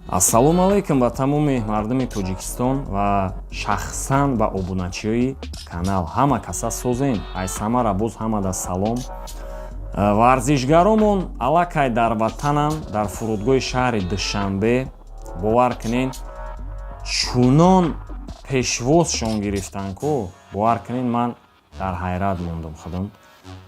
Ассалому алайкум ба тамоми мардуми Тоҷикистон ва шахсан ба обуначиёи канал. Ҳама каса созем. Ай самара боз ҳамада салом. Варзишгаромон аллакай дар ватанам, дар фурудгоҳи шаҳри Душанбе. Бовар кунен, чунон пешвозшон гирифтан ко. Бовар кунен, ман дар ҳайрат мондам худам.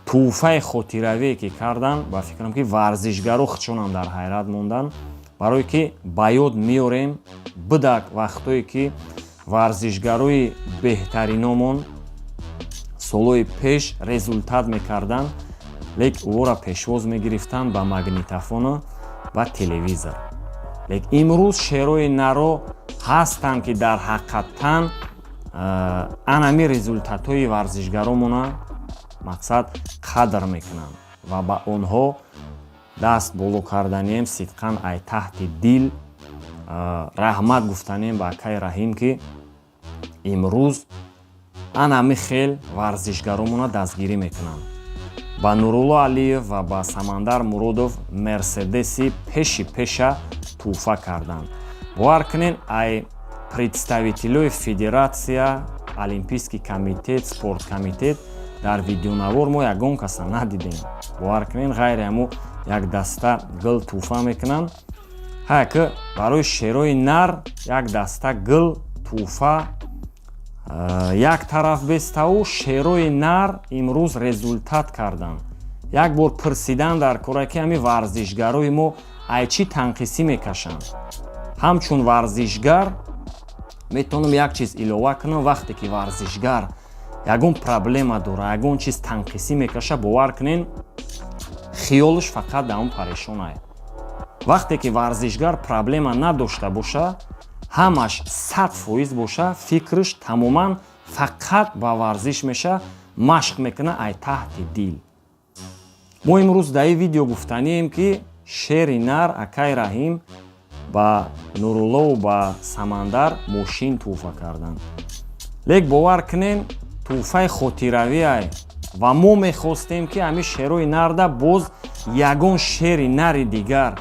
Туҳфаи хотиравие ки кардан, ба фикрам ки варзишгаро худшонам дар ҳайрат мондан. Барое ки ба ёд меорем бидак вақтое ки варзишгарои беҳтариномон солҳои пеш результат мекардан, лек ӯро пешвоз мегирифтан ба магнитофона ва телевизор. Лек имрӯз шеърои наро ҳастанд ки дар ҳақиқатан анами результатҳои варзишгаромона мақсад қадр мекунанд ва ба онҳо даст боло карданем сидқан ай таҳти дил раҳмат гуфтанем ба акай раҳим ки имрӯз анами хел варзишгаромона дастгирӣ мекунанд. Ба Нурулло Алиев ва ба Самандар Муродов мерседеси пеши пеша туҳфа карданд. бовар кунен, ай представителои федератсия, олимпийский комитет, спорткомитет дар видеонавор мо ягон каса надидем. бовар кунен, ғайри ҳамо як даста гул туҳфа мекунанд. ҳаки барои шерои нар як даста гул туҳфа як тараф беставу шерои нар имрӯз результат карданд. Як бор пурсидан дар кора ки ҳами варзишгарои мо ай чӣ танқисӣ мекашанд. ҳамчун варзишгар метавонам як чиз илова кунам. вақте ки варзишгар ягон проблема дора, ягон чиз танқисӣ мекаша, бовар кунен хиёлаш фақат дар он парешон ай. вақте ки варзишгар проблема надошта боша, ҳамаш 100% боша, фикраш тамоман фақат ба варзиш меша, машқ мекуна ай таҳти дил. мо имрӯз дар ин видео гуфтанием ки шери нар акай раҳим ба Нуруллову ба Самандар мошин туҳфа карданд. лек бовар кунем, туҳфаи хотиравӣ ай ва мо мехостем ки ҳами шерои нарда боз ягон шери нари дигар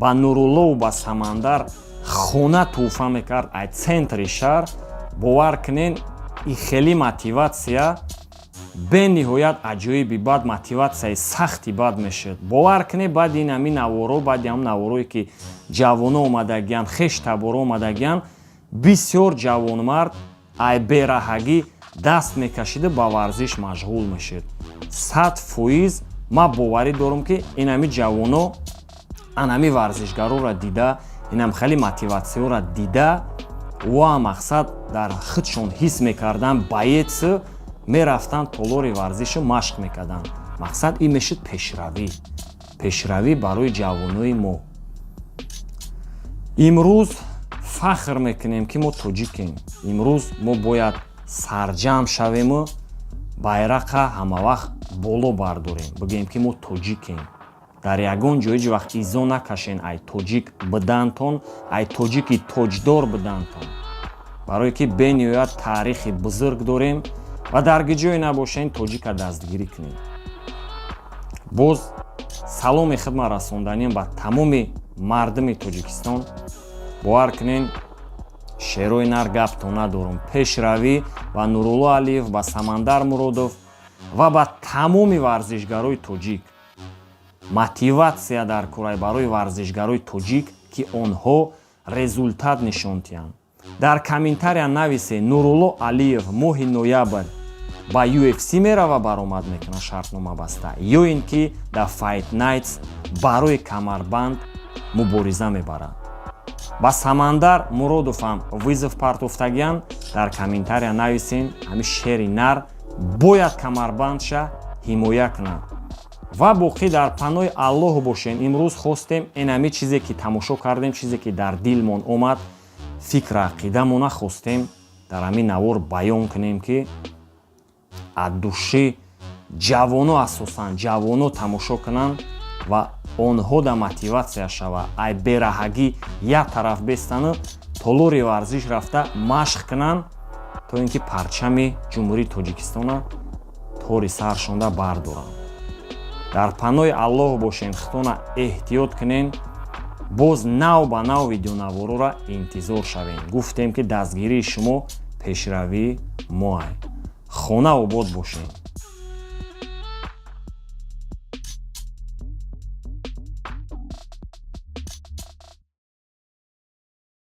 ба Нуруллову ба Самандар хона туҳфа мекард ай центри шаҳр. бовар кунен, и хеле мотиватсия бениҳоят аҷоиби бад, мотиватсияи сахти бад мешуд. бовар кунед, баъди ин ҳами наворо, баъди ҳам наворое ки ҷавоно омадагиянд, хеш табора омадагиянд, бисёр ҷавонмард ай бераҳагӣ даст мекашида ба варзиш машғул мешуд. 100% ман боварӣ дорам ки ин ҳами ҷавоно анами варзишгароро дида, инам хеле мотиватсияро дида ва мақсад дар худшон ҳис мекардан, баъси мерафтан толори варзишу машқ мекарданд. мақсад ин мешуд пешравӣ, пешравӣ барои ҷавонои мо. имрӯз фахр мекунем ки мо тоҷикем. имрӯз мо бояд сарҷамъ шавему, байрақа ҳамавақт боло бардорем, бигӯем ки мо тоҷикем. дар ягон ҷо ҳеҷ вақт изо накашен ай тоҷик бидантон, ай тоҷики тоҷдор бидантон. барое ки бениҳоят таърихи бузург дорем ва дар гиҷое набошем тоҷика дастгирӣ кунем. боз саломи хидмат расонданем ба тамоми мардуми Тоҷикистон. бовар кунем, шерои нар гапто надорам. пешравӣ ба Нурулло Алиев, ба Самандар Муродов ва ба тамоми варзишгарои тоҷик. мотиватсия дар кора барои варзишгарои тоҷик ки онҳо результат нишон диҳанд. дар комментария нависе Нурулло Алиев моҳи ноябр ба UFC мерава баромад мекуна шартнома баста, ё ин ки дар Fight Nights барои камарбанд мубориза мебарад. ба Самандар Муродов ҳам визов партофтагиянд, дар комментария нависен ҳами шери нар бояд камарбандша ҳимоя кунад. ва боқӣ дар паноҳи Аллоҳ бошен. имрӯз хостем инами чизе ки тамошо кардем, чизе ки дар дилмон омад, фикра ақидамона хостем дар ҳамин навор баён кунем ки аз души ҷавоно, асосан ҷавоно тамошо кунанд ва онҳо да мотиватсия шава, ай бераҳагӣ як тараф бестану толори варзиш рафта машқ кунанд, то ин ки парчами ҷумҳурии Тоҷикистона тори сар шонда бардоранд. дар паноҳи Аллоҳ бошем, худона эҳтиёт кунем. боз нав ба нав видеонаворора интизор шавем. гуфтем ки дастгирии шумо пешравии моай. хона обод бошем.